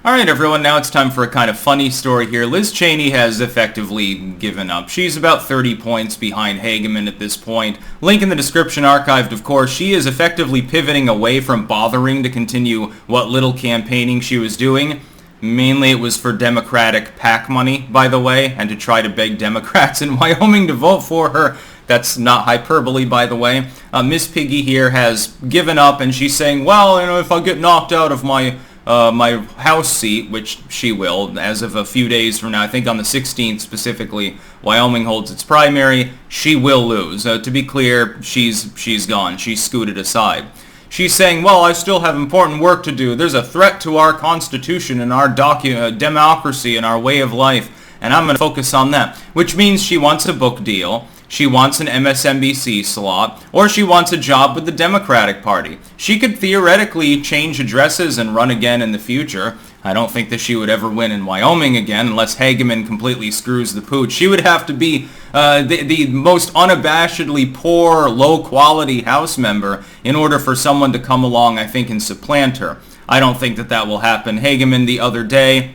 Alright everyone, now it's time for a kind of funny story here. Liz Cheney has effectively given up. She's about 30 points behind Hageman at this point. Link in the description, archived of course. She is effectively pivoting away from bothering to continue what little campaigning she was doing. Mainly it was for Democratic PAC money, by the way, and to try to beg Democrats in Wyoming to vote for her. That's not hyperbole, by the way. Miss Piggy here has given up, and she's saying, well, if I get knocked out of my House seat, which she will, as of a few days from now, I think on the 16th specifically, Wyoming holds its primary, she will lose. To be clear, she's gone. She's scooted aside. She's saying, well, I still have important work to do. There's a threat to our Constitution and our democracy and our way of life, and I'm going to focus on that. Which means she wants a book deal, she wants an MSNBC slot, or she wants a job with the Democratic Party. She could theoretically change addresses and run again in the future. I don't think that she would ever win in Wyoming again unless Hageman completely screws the pooch. She would have to be the most unabashedly poor, low-quality House member in order for someone to come along, I think, and supplant her. I don't think that that will happen. Hageman the other day,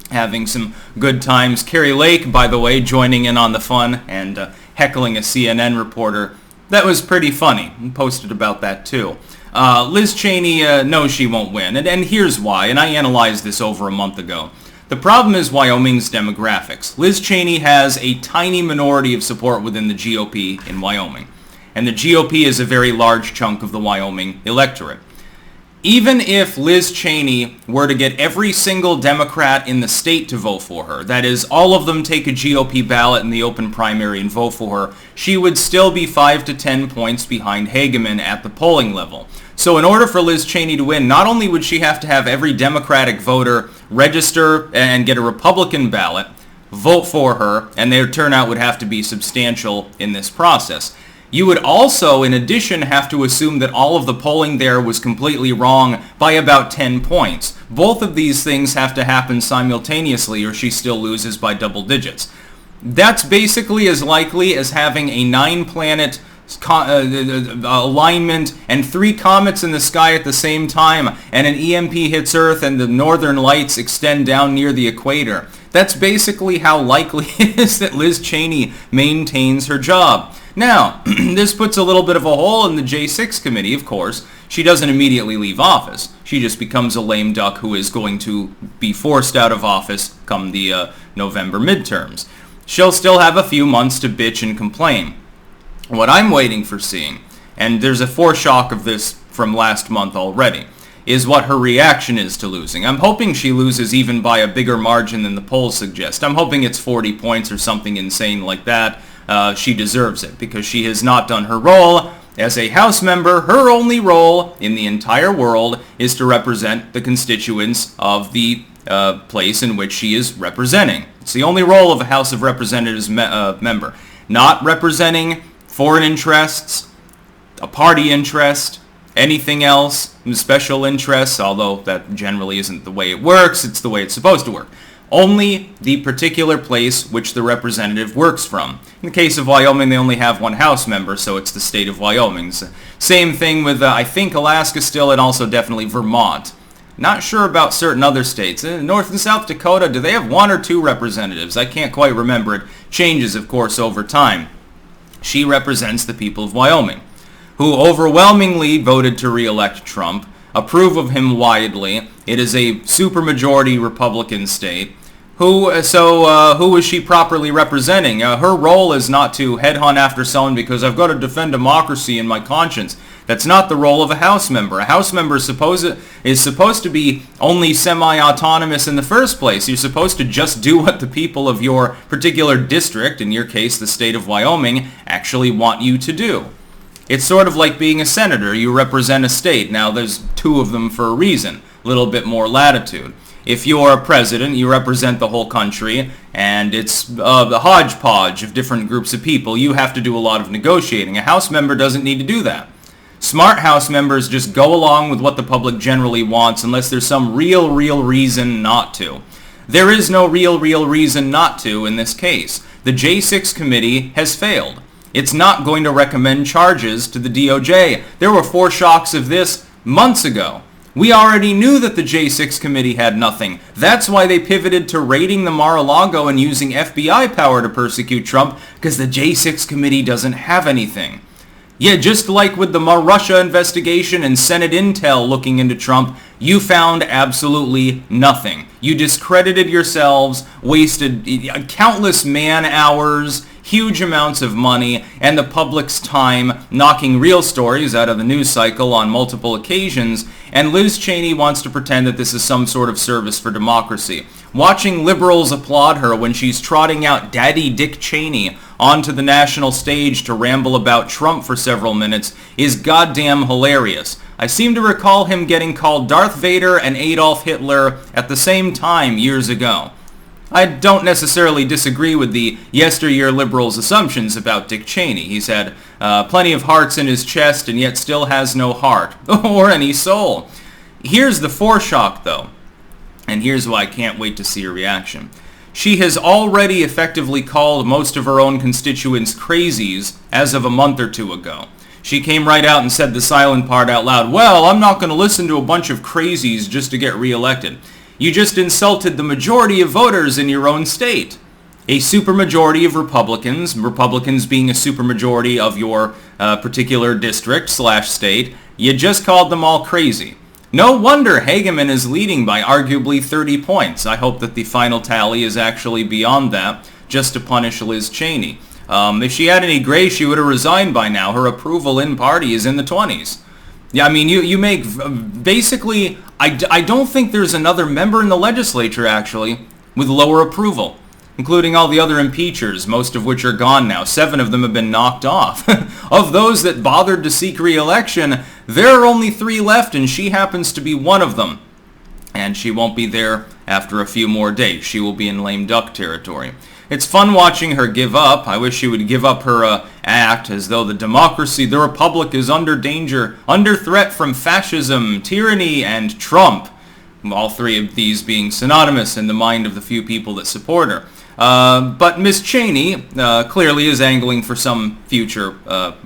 having some good times. Carrie Lake, by the way, joining in on the fun and heckling a CNN reporter. That was pretty funny. I posted about that too. Liz Cheney knows she won't win, and here's why, and I analyzed this over a month ago. The problem is Wyoming's demographics. Liz Cheney has a tiny minority of support within the GOP in Wyoming, and the GOP is a very large chunk of the Wyoming electorate. Even if Liz Cheney were to get every single Democrat in the state to vote for her, that is, all of them take a GOP ballot in the open primary and vote for her, she would still be 5 to 10 points behind Hageman at the polling level. So in order for Liz Cheney to win, not only would she have to have every Democratic voter register and get a Republican ballot, vote for her, and their turnout would have to be substantial in this process. You would also, in addition, have to assume that all of the polling there was completely wrong by about 10 points. Both of these things have to happen simultaneously or she still loses by double digits. That's basically as likely as having a 9-planet alignment and 3 comets in the sky at the same time and an EMP hits Earth and the northern lights extend down near the equator. That's basically how likely it is that Liz Cheney maintains her job. Now, this puts a little bit of a hole in the J6 committee, of course. She doesn't immediately leave office. She just becomes a lame duck who is going to be forced out of office come the November midterms. She'll still have a few months to bitch and complain. What I'm waiting for seeing, and there's a foreshock of this from last month already, is what her reaction is to losing. I'm hoping she loses even by a bigger margin than the polls suggest. I'm hoping it's 40 points or something insane like that. She deserves it because she has not done her role as a House member. Her only role in the entire world is to represent the constituents of the place in which she is representing. It's the only role of a House of Representatives member. Not representing foreign interests, a party interest, anything else, special interests, although that generally isn't the way it works, it's the way it's supposed to work. Only the particular place which the representative works from. In the case of Wyoming, they only have one House member, so it's the state of Wyoming. Same thing with, I think, Alaska still, and also definitely Vermont. Not sure about certain other states. North and South Dakota, do they have 1 or 2 representatives? I can't quite remember. It changes, of course, over time. She represents the people of Wyoming, who overwhelmingly voted to re-elect Trump, approve of him widely. It is a supermajority Republican state. Who is she properly representing? Her role is not to headhunt after someone because I've got to defend democracy in my conscience. That's not the role of a House member. A House member is supposed to be only semi-autonomous in the first place. You're supposed to just do what the people of your particular district, in your case the state of Wyoming, actually want you to do. It's sort of like being a senator. You represent a state. Now, there's 2 of them for a reason. A little bit more latitude. If you're a president, you represent the whole country, and it's the hodgepodge of different groups of people. You have to do a lot of negotiating. A House member doesn't need to do that. Smart House members just go along with what the public generally wants unless there's some real reason not to. There is no real reason not to in this case. The J6 committee has failed. It's not going to recommend charges to the DOJ. There were foreshocks of this months ago. We already knew that the J6 committee had nothing. That's why they pivoted to raiding the Mar-a-Lago and using FBI power to persecute Trump, because the J6 committee doesn't have anything. Yeah, just like with the Russia investigation and Senate intel looking into Trump, you found absolutely nothing. You discredited yourselves, wasted countless man-hours, huge amounts of money, and the public's time knocking real stories out of the news cycle on multiple occasions, and Liz Cheney wants to pretend that this is some sort of service for democracy. Watching liberals applaud her when she's trotting out Daddy Dick Cheney onto the national stage to ramble about Trump for several minutes is goddamn hilarious. I seem to recall him getting called Darth Vader and Adolf Hitler at the same time years ago. I don't necessarily disagree with the yesteryear liberals' assumptions about Dick Cheney. He's had plenty of hearts in his chest and yet still has no heart or any soul. Here's the foreshock, though, and here's why I can't wait to see her reaction. She has already effectively called most of her own constituents crazies as of a month or two ago. She came right out and said the silent part out loud. Well, I'm not going to listen to a bunch of crazies just to get reelected. You just insulted the majority of voters in your own state. A supermajority of Republicans, Republicans being a supermajority of your particular district/state, you just called them all crazy. No wonder Hageman is leading by arguably 30 points. I hope that the final tally is actually beyond that, just to punish Liz Cheney. If she had any grace, she would have resigned by now. Her approval in party is in the 20s. Yeah, I mean, you make, basically, I don't think there's another member in the legislature, actually, with lower approval, including all the other impeachers, most of which are gone now. 7 of them have been knocked off. Of those that bothered to seek re-election, there are only 3 left, and she happens to be one of them. And she won't be there after a few more days. She will be in lame duck territory. It's fun watching her give up. I wish she would give up her act as though the democracy, the republic, is under danger, under threat from fascism, tyranny, and Trump. All 3 of these being synonymous in the mind of the few people that support her. But Miss Cheney clearly is angling for some future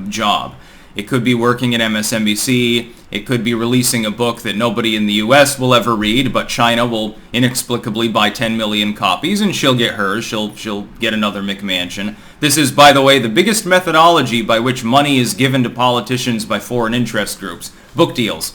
job. It could be working at MSNBC. It could be releasing a book that nobody in the U.S. will ever read, but China will inexplicably buy 10 million copies, and she'll get hers. She'll get another McMansion. This is, by the way, the biggest methodology by which money is given to politicians by foreign interest groups. Book deals.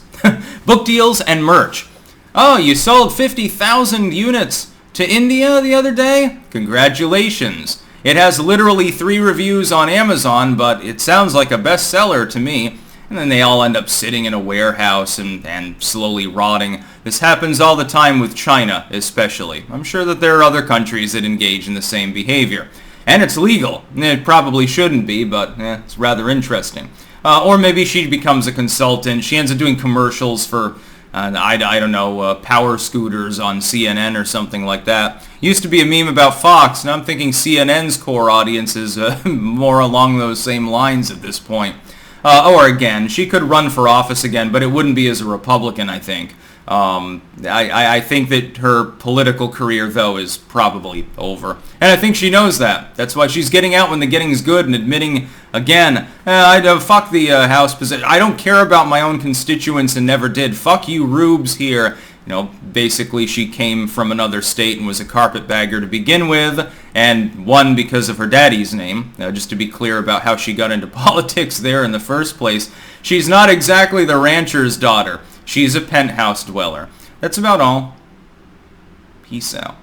Book deals and merch. Oh, you sold 50,000 units to India the other day? Congratulations. It has literally 3 reviews on Amazon, but it sounds like a bestseller to me. And then they all end up sitting in a warehouse and slowly rotting. This happens all the time with China, especially. I'm sure that there are other countries that engage in the same behavior. And it's legal. It probably shouldn't be, but it's rather interesting. Or maybe she becomes a consultant. She ends up doing commercials for, I don't know, power scooters on CNN or something like that. Used to be a meme about Fox, and I'm thinking CNN's core audience is more along those same lines at this point. Or again, she could run for office again, but it wouldn't be as a Republican, I think. I think that her political career, though, is probably over. And I think she knows that. That's why she's getting out when the getting's good and admitting, again, fuck the House position. I don't care about my own constituents and never did. Fuck you rubes here. You know, basically she came from another state and was a carpetbagger to begin with, and won because of her daddy's name. Just to be clear about how she got into politics there in the first place. She's not exactly the rancher's daughter. She's a penthouse dweller. That's about all. Peace out.